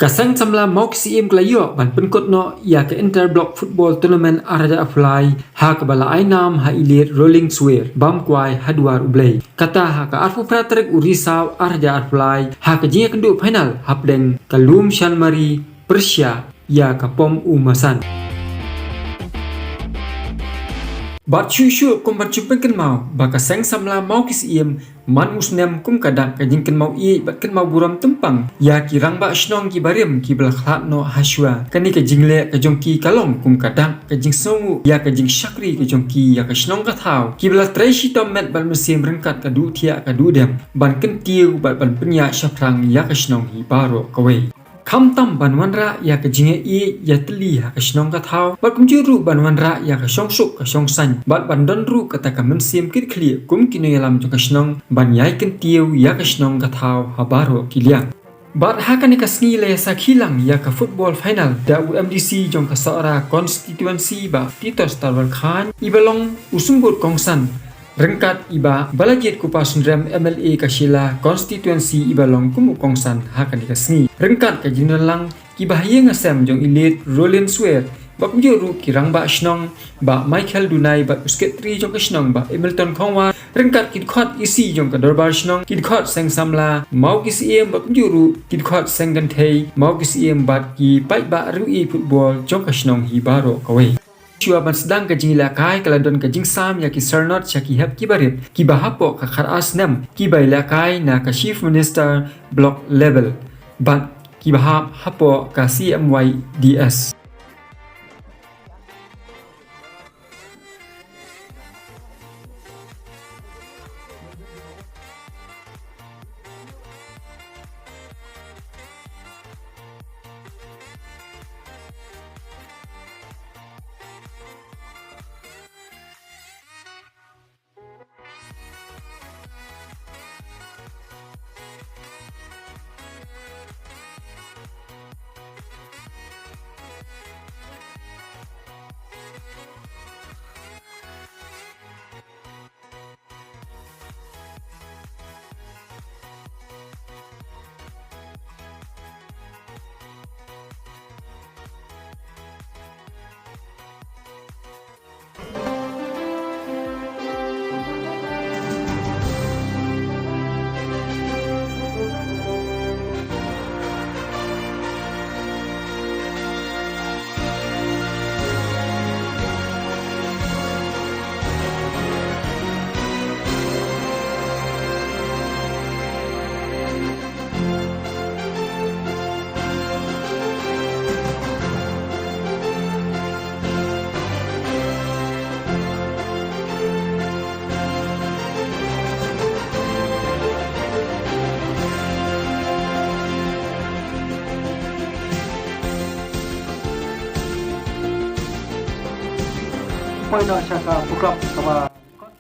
Kasang samla mauk CM kelayo ban penkot no ya ke interblock football tournament araja apply ha ke bala ainam ha ilir rolling swear bam kwai hadwar ublay kata ha ka arfu pratrek urisaw araja apply ha ke jinga kendu final hapdeng kalum shanmari Persia ya ka pom umasan Bat shushu kum bat chupen mau baka seng samla mau kis iem man usnem kum kadak ka jingken mau i bat ken mau buram tempang ya kirang ba shnong ki barim ki bel khat no hashwa kani ka jingle ka jongki kalong kum kadak ka jing songu ya ka jing shakri ka jongki ya ka shnong ka thau ki bel treshi tom met ban musim rengkat ka du thia ka du dem ban ken tiu bat ban penya shaprang ya ka shnong hi baro ka wei Kam tam banwanra ya ke jinge i ya teli ha ke shnong ka thau bat kum juru banwanra ya ke shong suk ka shong san bat bandon ru kata ka mensim kit khli kum kino yalam jo ka shnong ban yai ken tiu ya ke shnong ka thau ha baro kiliang bat ha kan ka sngi le sa khilang ya ka football final da UMDC jong ka sara constituency ba Tito Starwal Khan ibalong usumbut kongsan Rengkat iba balajit kupas ndrem MLA Kasila constituency ibalong kumu kongsan hakan dikasni rengkat ka jinalang kibahye ngasem jong ilit Roland Swear ba kumjuru kirang ba shnong ba Michael Dunai ba usketri jong kashnong ba Hamilton Khongwa rengkat kidkhot isi jong ka dorbar shnong kidkhot seng samla mau kisiem ba kumjuru kidkhot senggan thei mau kisiem bat ki pai ba rui football jong kashnong hi baro kawai Shua ban sedang ka jingila kai kaladon ka jingsam ya ki sernot ya ki hep ki barip ki bahapo ka kharas nem ki baila kai na ka chief minister block level ban ki bahap hapo ka CMYDS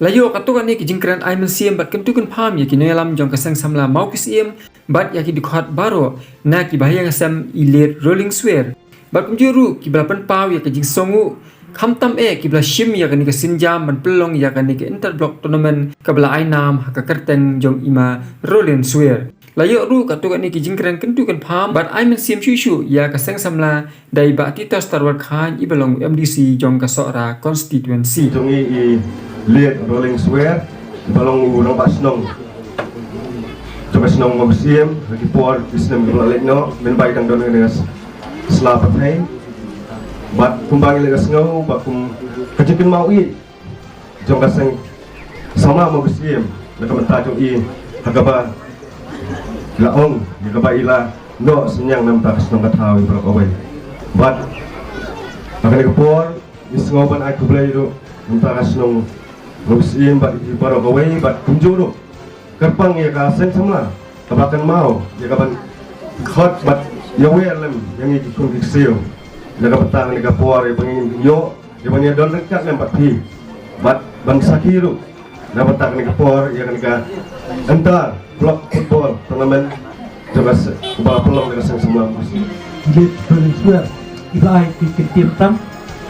Layo katukan ni kijingkran aimen siem bat kentukan pam ya kino yalam jong kasang samla mau kisiem bat ya ki dikhat baro na ki bahaya ngasam ilir rolling swear bat kumjuru ki belapan pau ya kijing songu khamtam ki bela shim ya kani kasinjam ban pelong ya kani ke interblock tournament kabla ainam haka kerteng jong ima rolling swear Layo ru katukan ni kijingkran kentukan pam bat aimen siem shushu ya kasang samla dai ba Tito Starwal Khan ibalong MDC jong kasora constituency jong i lihat rolling swear balong urang pak senong coba senong ngobsiem lagi por isnem gelalik no men baik tang don dengan selapat hai bat kumbang lega sengau bat kum kejekin mau i jong kaseng sama ngobsiem lagi mentah jong i hagaba laong hagaba ila no senyang nam tak senong katawi berapa away bat akan kepor isngau ban aku belai do mentah senong Ngobsiem bat ibaro gawai bat kunjuru kerpang ya ka seng samla kabakan mau ya kaban khot bat yawe lem yang ikut kiksio laga petang laga por ya pengin yo ya banya don rekat lem bat pi bat ban sakiru na petang laga por ya kan entar blok football tournament coba bala pelong laga seng samla Jit Beliswer iba ai ki tim tam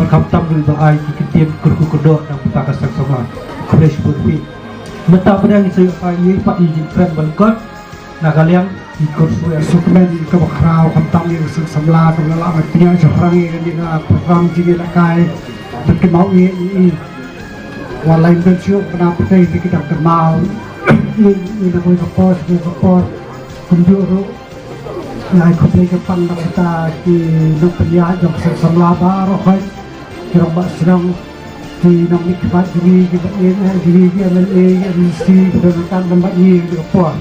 Perkaptam iba ai ki tim kurku kedok dan putakas sama fresh putih mata pedang saya ai pak izin keren bangkot nah kalian ikut suplemen kebakrau kentang yang semla tenggelam punya seorang yang dengan program jigi lakai berkemau ini walai pensiun kenapa kita kenal ini nak kapor kunjuru yang ikut lagi pandang kita di nak penlihat yang semla baru kai kira bak senang di nak nikmat jigi kita jigi MLA MLC berdasarkan tempat ini di kapor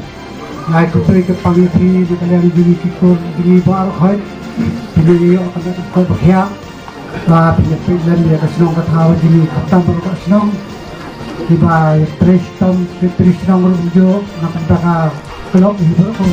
Ngai kupri ke pangitri di kalian jini kikur jini baru kai pilih yo akan ikut berhia penyepit dan dia kesenong ketawa jini kaptam baru kesenong tiba tristom rujo nak entah kelok hidup ko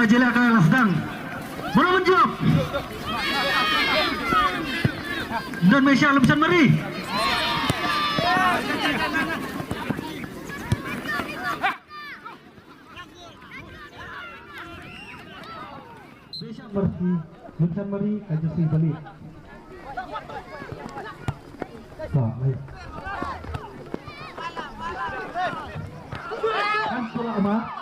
Jela kalah sedang bola menjawab dan Malaysia lepasan mari Malaysia bersih lepasan mari kajasi balik baik kan bola emas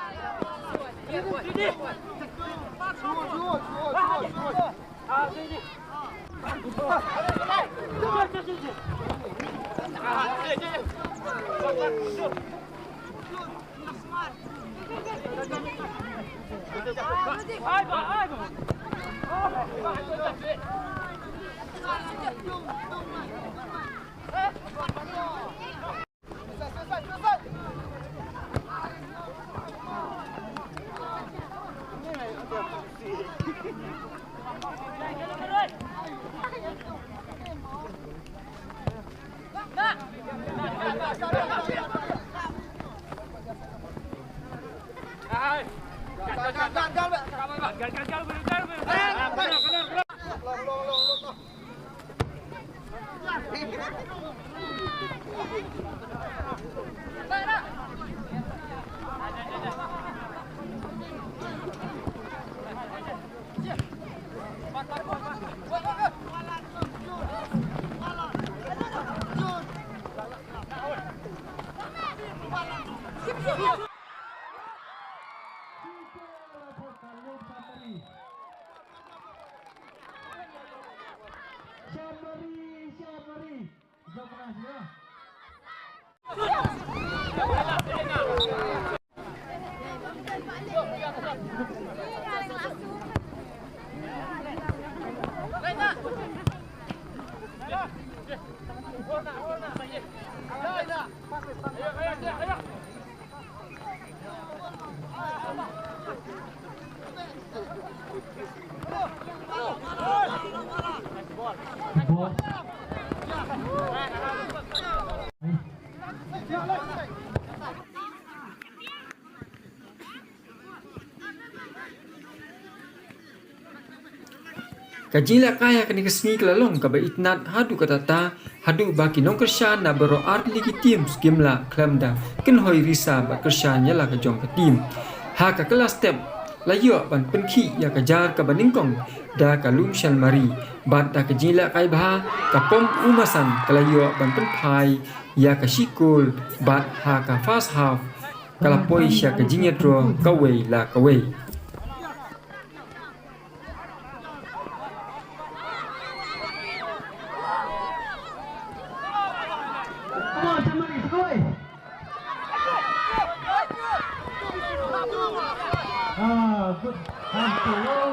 Kajila kaya kani kesni kelalong kaba itnat hadu katata hadu baki nong kershan na bero art ligi tim skimla klamda ken hoi risa ba kershan yala ka jong ka tim ha ka kelas step layo ban penki ya kajar ka baningkong da ka lum shal mari bat da kajila kai bha ka pom umasan kalayo ban penpai ya ka shikul bat ha ka fast half kalapoi sya ka jinyatro kawei la kawei Good. Thank you.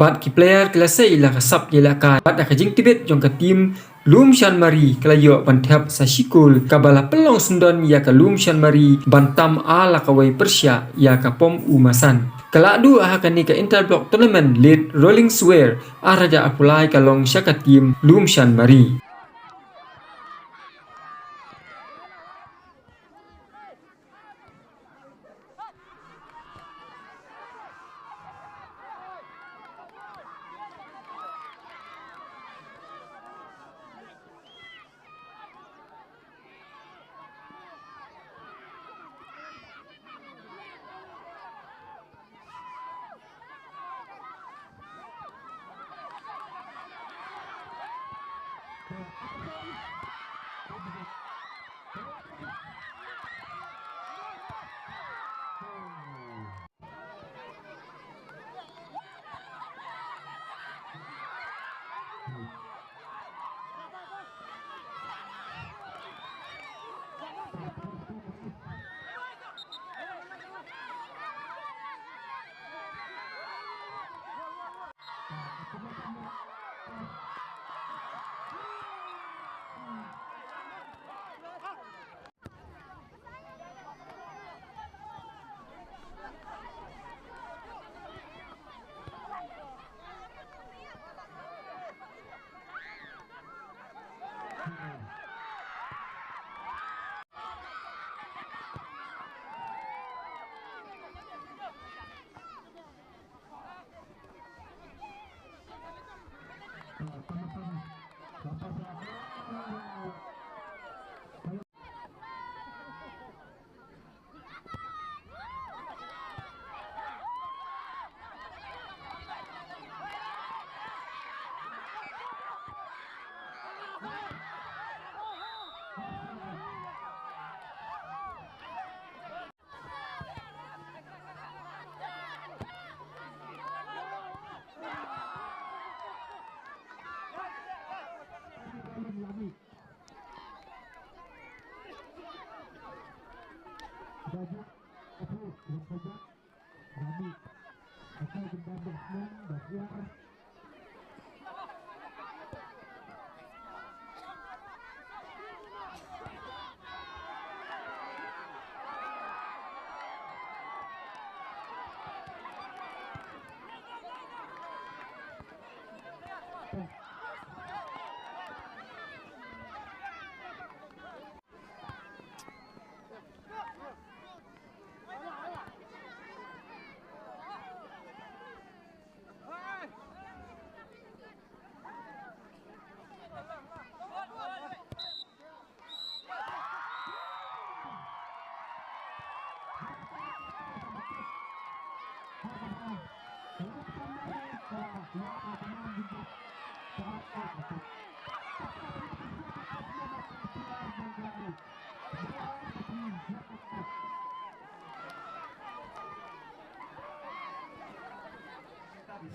Bat ki player kelasa ila kasap ila ka bat akajing tibet jong ka tim Lum Shan Mari kelayo bantap sasikul kabala pelong sundon ya ka Lum Shan Mari bantam ala kawai Persia ya ka pom umasan. Keladu ahakani ka interblock tournament lead rolling swear araja apulai kalong syaka tim Lum Shan Mari.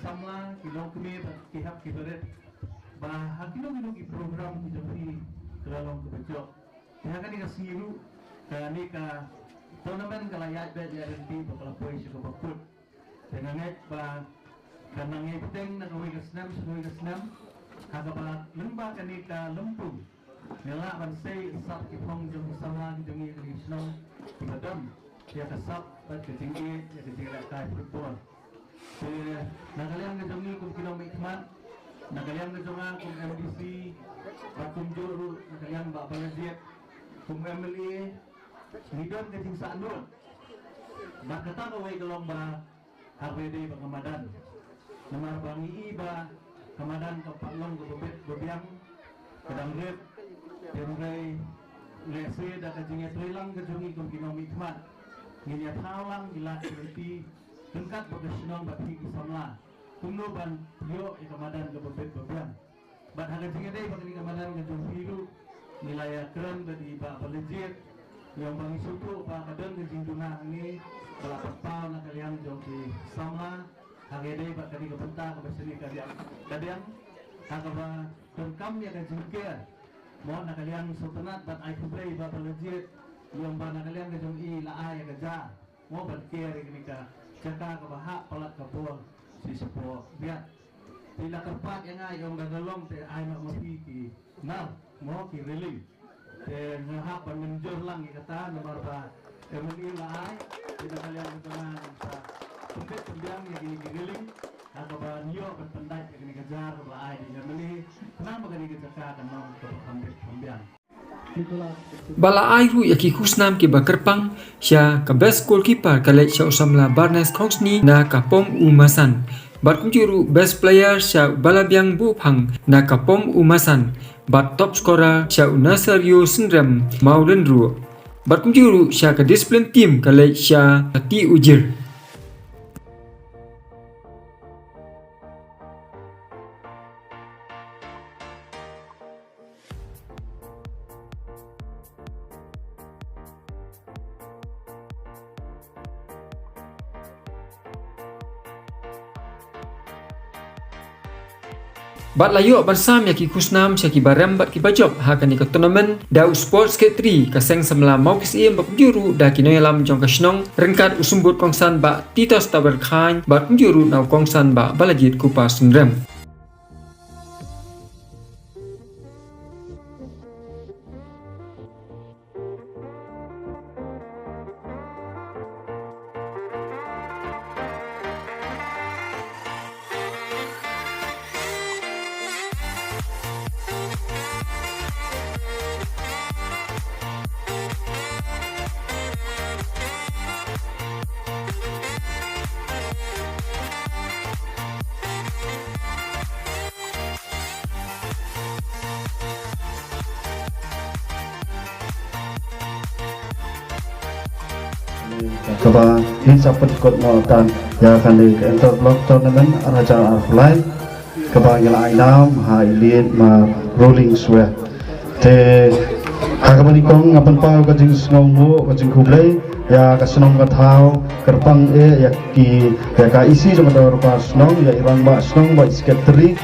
Samla kilong kami kihap kibaret bah hakilong ki program ki jofi kelalong ke bejok ya kan ka siru ka ni ka tournament kala ya bet ya renti bakal poin si bakut dengan net ba kanang ngai peteng na kawai ka snam kaga ba lemba kan ni ka lempung nela ban sei sap ki phong jong samla ki jongi ki snow ki badam ya ka sap ba ke tinggi ya ke tinggi kai football nagaliang ngejungi kum kilong mikmat nagaliang ngejungang kum MDC bakum juru nagaliang ba balajit kum MLA lidon ke ting saanur bakata kawai kelong ba HWD ba kamadan namar bangi iba kamadan ke paklong ke bebet bebiang kedang red dengai lese da kajinge trilang ngejungi kum kilong mikmat nginya thalang gila berhenti Tengkat berkesenang bagi Samla, kuno ban yo ikamadan ke bebet bebian. Bat harga tinggi deh bagi ikamadan ke jumpiru nilai keren dari pak pelejit yang bang suku pak kadang ke jinduna ini berapa tahun nak kalian jumpi Samla harga deh bagi kali ke pentah ke sini kadang harga bah tengkam ya ke jungkir. Mohon nak kalian sultanat bat aku beri pak pelejit yang bang kalian ke jumpi lah ya kerja. Mau berkir ini ka Jaka ke bahak pelat ke puang si sepuh biar tidak tepat yang ayong gagalong te ay mak mapiki now mau ki reling te ngahap menjur lang kata nomor ba emuni la ay tidak kalian ketenang sa sempit pembiang yang gini reling atau ba niyo berpendai yang gini kejar ba ay di ngamili kenapa gini kejaka kan mau ke pembiang Bala airu yaki kusnam ki bakerpang sya ka best goalkeeper kalek sya usamla Barnes Kongsni na kapom umasan. Bat kunjuru best player sya balabiang bupang na kapom umasan. Bat top scorer sya Nasario Sindram Maudendru. Bat kunjuru sya ka discipline team kalek sya Ti Ujir. Bat layu bersam yaki kusnam syaki barem bat ki bajop hakan ikut turnamen dau sports ke 3 kaseng semla mau kisim bat juru da kinoy lam jong kasnong rengkat usumbut kongsan ba titos taber khan bat juru nau kongsan ba balajit kupa sundrem. Kaba hin saput ikut melakukan ya akan di interblock tournament Raja Arfly kaba ngela ainam ha ilit ma rolling sweat te hakabani kong ngapan pau kajing snongmu kajing kublai ya kasenong kathau kerpang ya ki ya ka isi jong da rupa snong ya irang ba snong ba sekretari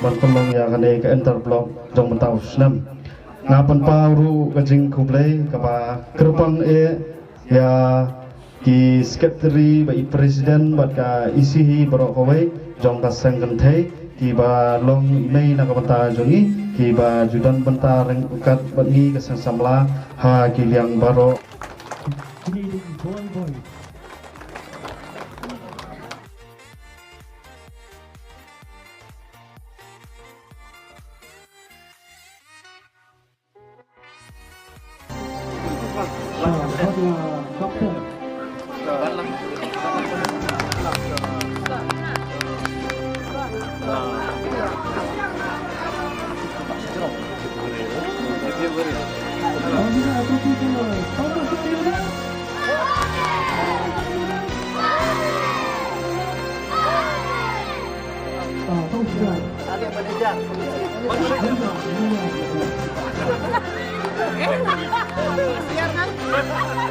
ban pelong ya kan ke interblock jong mentau snam ngapan pau ru kajing kublai kaba kerpang ya ki sekretari bai presiden bat ka isi baro kawai jong ka sengkentei ki ba long nei na ka banta jongi ki ba judan banta reng ukat bat ni ka samla ha ki liang baro Siap kan?